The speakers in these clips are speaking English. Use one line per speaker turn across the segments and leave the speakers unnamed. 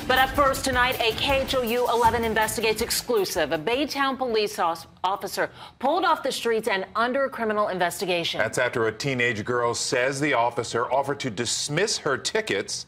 But up first tonight, a KHOU 11 Investigates exclusive. A Baytown police officer pulled off the streets and under criminal investigation.
That's after a teenage girl says the officer offered to dismiss her tickets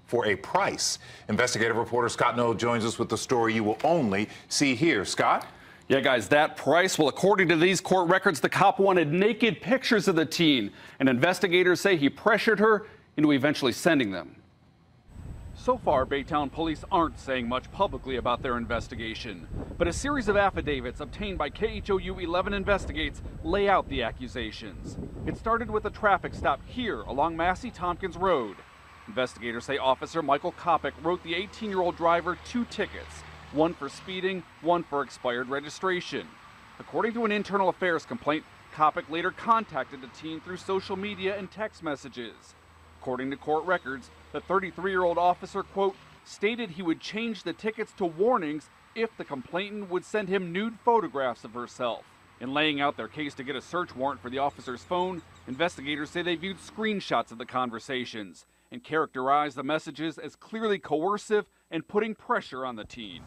for a price. Investigative reporter Scott Noel joins us with the story you will only see here. Scott?
Yeah, guys, that price, well, according to these court records, the cop wanted naked pictures of the teen, and investigators say he pressured her into eventually sending them. So far, Baytown police aren't saying much publicly about their investigation, but a series of affidavits obtained by KHOU 11 Investigates lay out the accusations. It started with a traffic stop here along Massey-Tompkins Road. Investigators say Officer Michael Kopic wrote the 18-year-old driver 2 tickets, one for speeding, one for expired registration. According to an internal affairs complaint, Kopic later contacted the teen through social media and text messages. According to court records, the 33-year-old officer, quote, stated he would change the tickets to warnings if the complainant would send him nude photographs of herself. In laying out their case to get a search warrant for the officer's phone, investigators say they viewed screenshots of the conversations and characterized the messages as clearly coercive and putting pressure on the teen.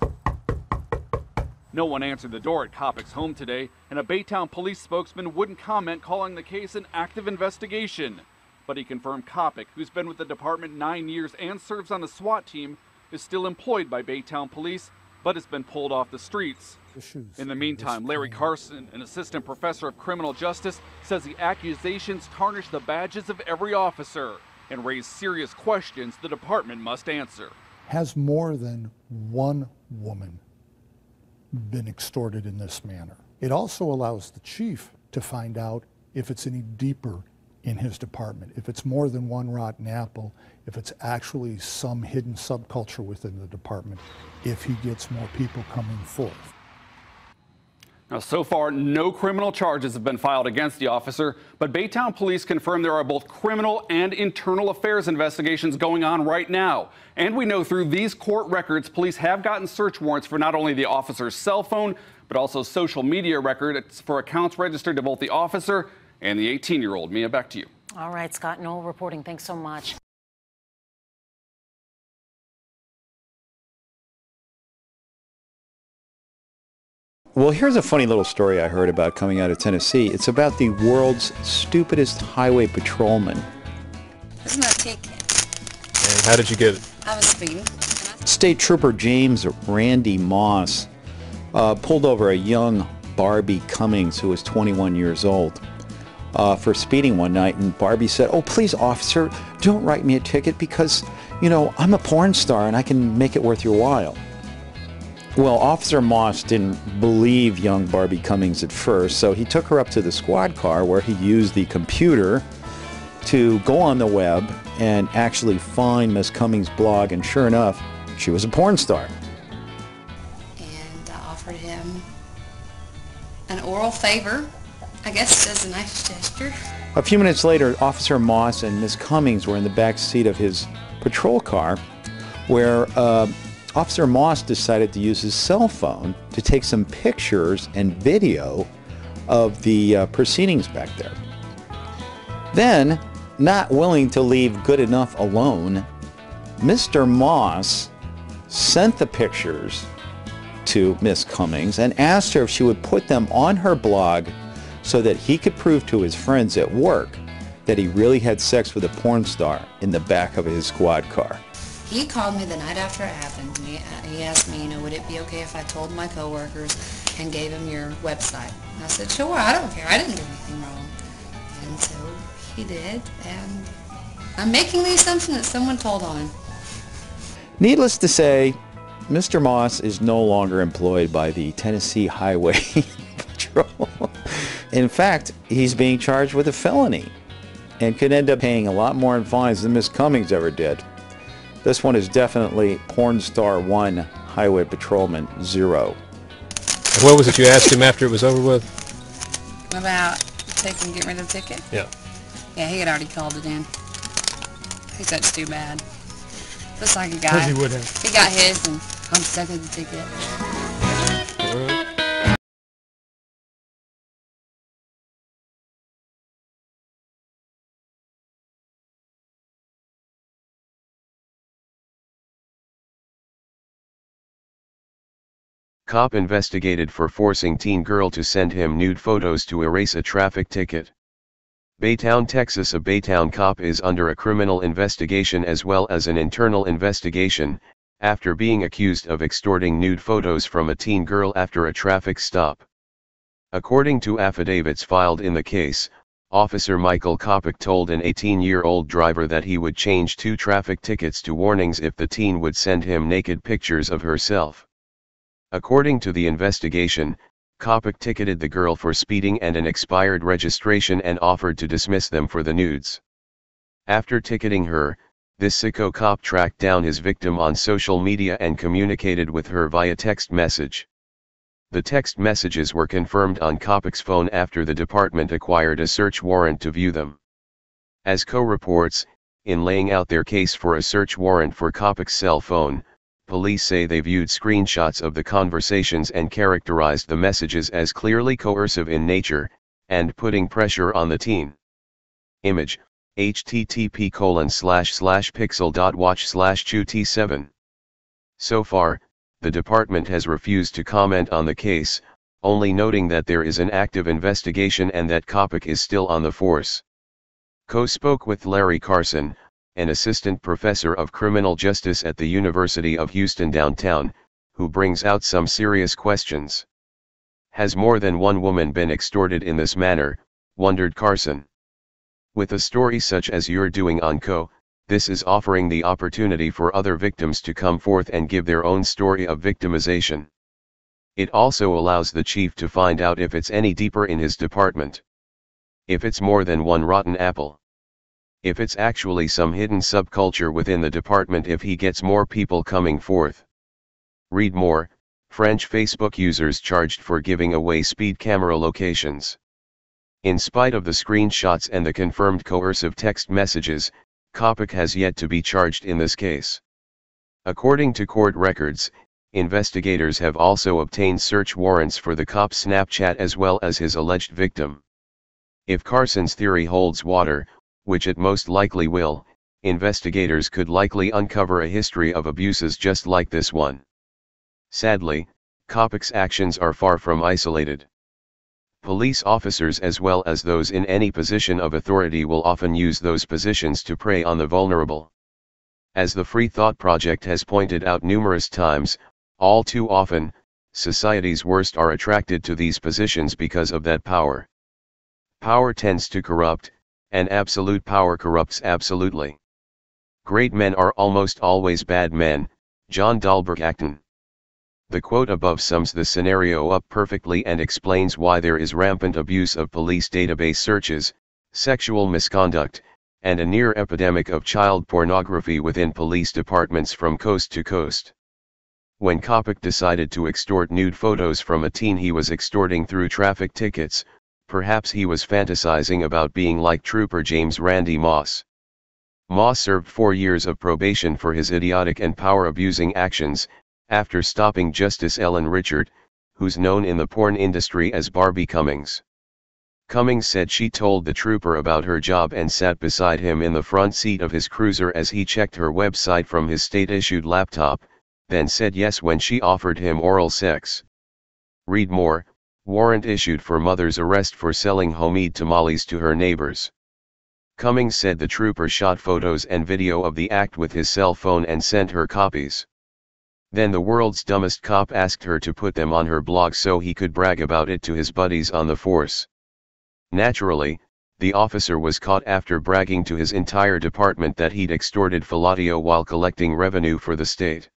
No one answered the door at Kopic's home today, and a Baytown police spokesman wouldn't comment, calling the case an active investigation. But he confirmed Kopic, who's been with the department 9 years and serves on the SWAT team, is still employed by Baytown police, but has been pulled off the streets. In the meantime, Larry Carson, an assistant professor of criminal justice, says the accusations tarnish the badges of every officer and raise serious questions the department must answer.
Has more than one woman been extorted in this manner? It also allows the chief to find out if it's any deeper in his department, if it's more than one rotten apple, if it's actually some hidden subculture within the department, if he gets more people coming forth.
Now, so far, no criminal charges have been filed against the officer, but Baytown police confirm there are both criminal and internal affairs investigations going on right now. And we know through these court records, police have gotten search warrants for not only the officer's cell phone, but also social media records for accounts registered to both the officer and the 18-year-old. Mia, back to you.
All right, Scott Noel reporting. Thanks so much.
Well, here's a funny little story I heard about coming out of Tennessee. It's about the world's stupidest highway patrolman.
Isn't that ticket?
And how did you get it?
I was speeding.
State Trooper James Randy Moss pulled over a young Barbie Cummings who was 21 years old for speeding one night, and Barbie said, "Oh, please, officer, don't write me a ticket because, you know, I'm a porn star and I can make it worth your while." Well, Officer Moss didn't believe young Barbie Cummings at first, so he took her up to the squad car where he used the computer to go on the web and actually find Miss Cummings' blog, and sure enough, she was a porn star.
And I offered him an oral favor, I guess as a nice gesture.
A few minutes later, Officer Moss and Miss Cummings were in the back seat of his patrol car where Officer Moss decided to use his cell phone to take some pictures and video of the proceedings back there. Then, not willing to leave good enough alone, Mr. Moss sent the pictures to Miss Cummings and asked her if she would put them on her blog so that he could prove to his friends at work that he really had sex with a porn star in the back of his squad car.
He called me the night after it happened. He asked me, you know, would it be okay if I told my coworkers and gave them your website? And I said, sure, I don't care. I didn't do anything wrong. And so he did, and I'm making the assumption that someone told on him.
Needless to say, Mr. Moss is no longer employed by the Tennessee Highway Patrol. In fact, he's being charged with a felony and could end up paying a lot more in fines than Miss Cummings ever did. This one is definitely Porn Star 1, Highway Patrolman 0.
And what was it you asked him after it was over with?
About getting rid of the ticket?
Yeah.
Yeah, he had already called it in. I think that's too bad. Looks like a guy.
He would have.
He got his, and I'm stuck with the ticket.
Cop investigated for forcing teen girl to send him nude photos to erase a traffic ticket. Baytown, Texas. A Baytown cop is under a criminal investigation as well as an internal investigation, after being accused of extorting nude photos from a teen girl after a traffic stop. According to affidavits filed in the case, Officer Michael Kopach told an 18-year-old driver that he would change 2 traffic tickets to warnings if the teen would send him naked pictures of herself. According to the investigation, Kopach ticketed the girl for speeding and an expired registration and offered to dismiss them for the nudes. After ticketing her, this sicko cop tracked down his victim on social media and communicated with her via text message. The text messages were confirmed on Kopach's phone after the department acquired a search warrant to view them. As Co reports, in laying out their case for a search warrant for Kopach's cell phone, police say they viewed screenshots of the conversations and characterized the messages as clearly coercive in nature, and putting pressure on the teen. Image, http://pixel.watch/qt7. So far, the department has refused to comment on the case, only noting that there is an active investigation and that Kopach is still on the force. Co spoke with Larry Carson, an assistant professor of criminal justice at the University of Houston downtown, who brings out some serious questions. Has more than one woman been extorted in this manner, wondered Carson. With a story such as you're doing on Co, this is offering the opportunity for other victims to come forth and give their own story of victimization. It also allows the chief to find out if it's any deeper in his department. If it's more than one rotten apple. If it's actually some hidden subculture within the department, if he gets more people coming forth. Read more, French Facebook users charged for giving away speed camera locations. In spite of the screenshots and the confirmed coercive text messages, Kopach has yet to be charged in this case. According to court records, investigators have also obtained search warrants for the cop's Snapchat as well as his alleged victim. If Carson's theory holds water, which it most likely will, investigators could likely uncover a history of abuses just like this one. Sadly, Kopach's actions are far from isolated. Police officers as well as those in any position of authority will often use those positions to prey on the vulnerable. As the Free Thought Project has pointed out numerous times, all too often, society's worst are attracted to these positions because of that power. Power tends to corrupt, and absolute power corrupts absolutely. Great men are almost always bad men, John Dahlberg Acton. The quote above sums the scenario up perfectly and explains why there is rampant abuse of police database searches, sexual misconduct, and a near epidemic of child pornography within police departments from coast to coast. When Kopach decided to extort nude photos from a teen he was extorting through traffic tickets, perhaps he was fantasizing about being like Trooper James Randy Moss. Moss served 4 years of probation for his idiotic and power-abusing actions, after stopping Justice Ellen Richard, who's known in the porn industry as Barbie Cummings. Cummings said she told the trooper about her job and sat beside him in the front seat of his cruiser as he checked her website from his state-issued laptop, then said yes when she offered him oral sex. Read more, warrant issued for mother's arrest for selling homemade tamales to her neighbors. Cummings said the trooper shot photos and video of the act with his cell phone and sent her copies. Then the world's dumbest cop asked her to put them on her blog so he could brag about it to his buddies on the force. Naturally, the officer was caught after bragging to his entire department that he'd extorted fellatio while collecting revenue for the state.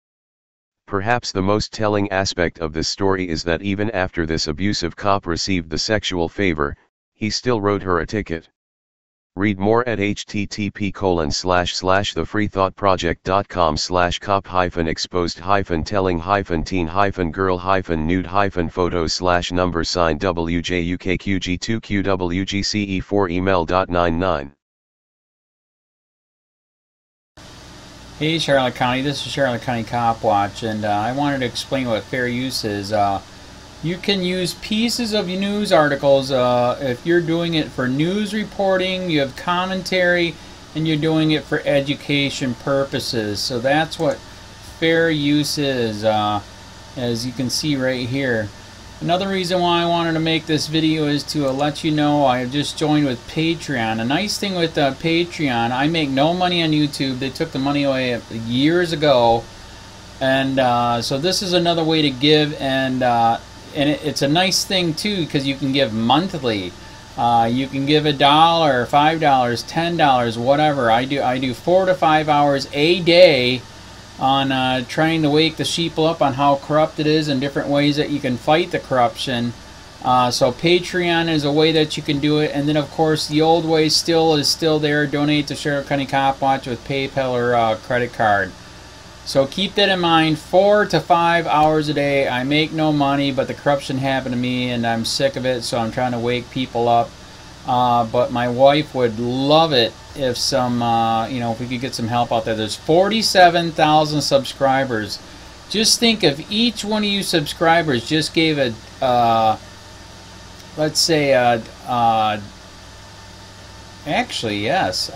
Perhaps the most telling aspect of this story is that even after this abusive cop received the sexual favor, he still wrote her a ticket. Read more at http://thefreethought.com/cop-teen-telling-teen-girl-teen-photos/number sign WJUKQG2QWGCE4 email.99.
Hey Charlotte County, this is Charlotte County Cop Watch, and I wanted to explain what fair use is. You can use pieces of news articles if you're doing it for news reporting, you have commentary, and you're doing it for education purposes. So that's what fair use is. as you can see right here. Another reason why I wanted to make this video is to let you know I have just joined with Patreon. A nice thing with Patreon, I make no money on YouTube. They took the money away years ago, and so this is another way to give, and it's a nice thing too because you can give monthly. You can give $1, $5, $10, whatever. I do 4 to 5 hours a day on trying to wake the sheeple up on how corrupt it is and different ways that you can fight the corruption. So Patreon is a way that you can do it, and then of course the old way is still there. Donate to Charlotte County COPWATCH with PayPal or credit card. So keep that in mind. 4 to 5 hours a day. I make no money, but the corruption happened to me and I'm sick of it, so I'm trying to wake people up. But my wife would love it if if we could get some help out there. There's 47,000 subscribers. Just think if each one of you subscribers just gave let's say actually yes,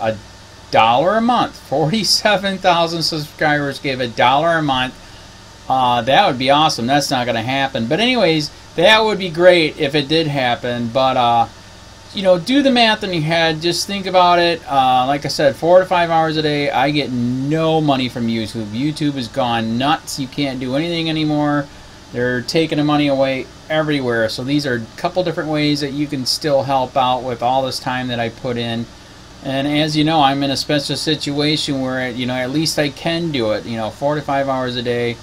$1 a month. 47,000 subscribers gave $1 a month. That would be awesome. That's not going to happen. But anyways, that would be great if it did happen. But do the math in your head. Just think about it. Like I said, 4 to 5 hours a day. I get no money from YouTube. YouTube has gone nuts. You can't do anything anymore. They're taking the money away everywhere. So these are a couple different ways that you can still help out with all this time that I put in. And as you know, I'm in a special situation where, at least I can do it. 4 to 5 hours a day.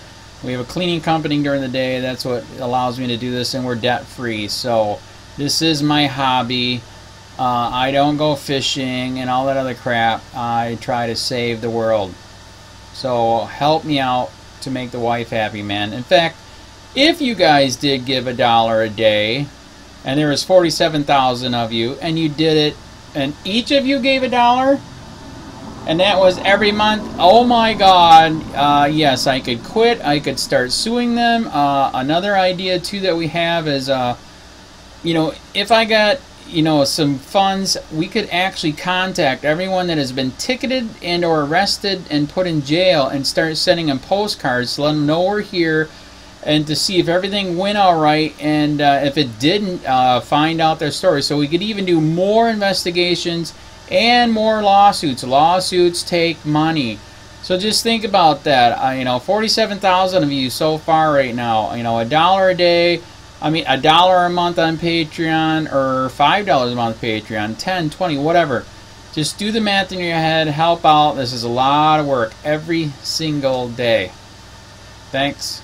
We have a cleaning company during the day. That's what allows me to do this, and we're debt free. So this is my hobby. I don't go fishing and all that other crap. I try to save the world. So help me out to make the wife happy, man. In fact, if you guys did give $1 a day, and there was 47,000 of you, and you did it, and each of you gave $1, and that was every month, oh my God, yes, I could quit. I could start suing them. Another idea too that we have is, if I got some funds, we could actually contact everyone that has been ticketed and or arrested and put in jail and start sending them postcards to let them know we're here, and to see if everything went all right, and if it didn't, find out their story. So we could even do more investigations and more lawsuits. Lawsuits take money. So just think about that. 47,000 of you so far right now. $1 a day. $1 a month on Patreon, or $5 a month Patreon, 10, 20, whatever. Just do the math in your head. Help out. This is a lot of work every single day. Thanks.